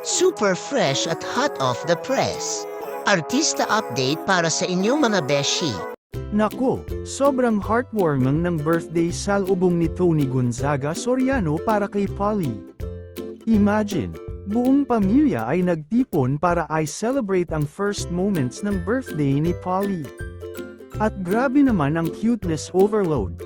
Super fresh at hot off the press. Artista update para sa inyong mga beshi. Nako, sobrang heartwarming ng birthday salubong ni Tony Gonzaga Soriano para kay Polly. Imagine, buong pamilya ay nagtipon para i-celebrate ang first moments ng birthday ni Polly. At grabe naman ang cuteness overload.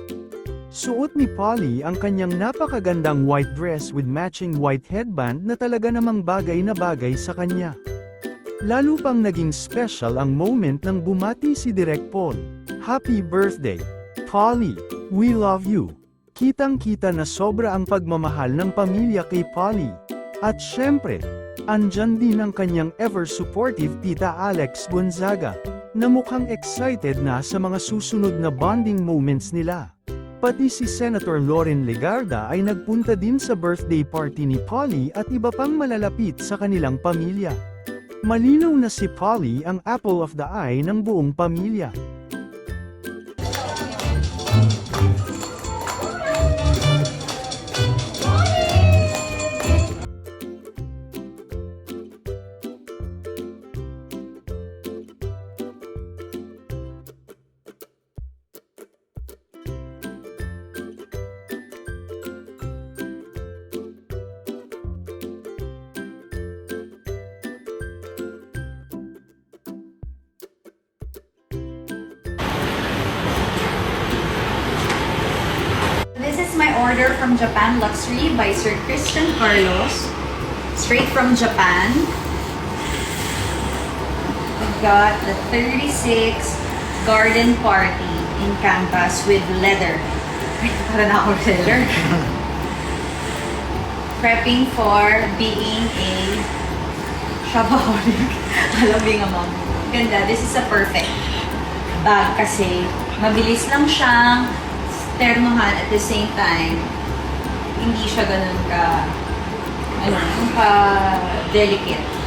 Suot ni Polly ang kanyang napakagandang white dress with matching white headband na talaga namang bagay na bagay sa kanya. Lalo pang naging special ang moment nang bumati si Direk Paul. Happy birthday, Polly! We love you! Kitang-kita na sobra ang pagmamahal ng pamilya kay Polly. At syempre, andyan din ang kanyang ever-supportive tita Alex Gonzaga, na mukhang excited na sa mga susunod na bonding moments nila. Pati si Senator Loren Legarda ay nagpunta din sa birthday party ni Polly at iba pang malalapit sa kanilang pamilya. Malinaw na si Polly ang apple of the eye ng buong pamilya. This is my order from Japan Luxury by Sir Christian Carlos. Straight from Japan. We've got the 36 garden party in canvas with leather. Para na ako leather. Prepping for being a shopaholic. Alam being a mom. Ganda. This is a perfect bag kasi mabilis lang siyang ternohan at the same time, hindi siya ganun ka, ka delicate.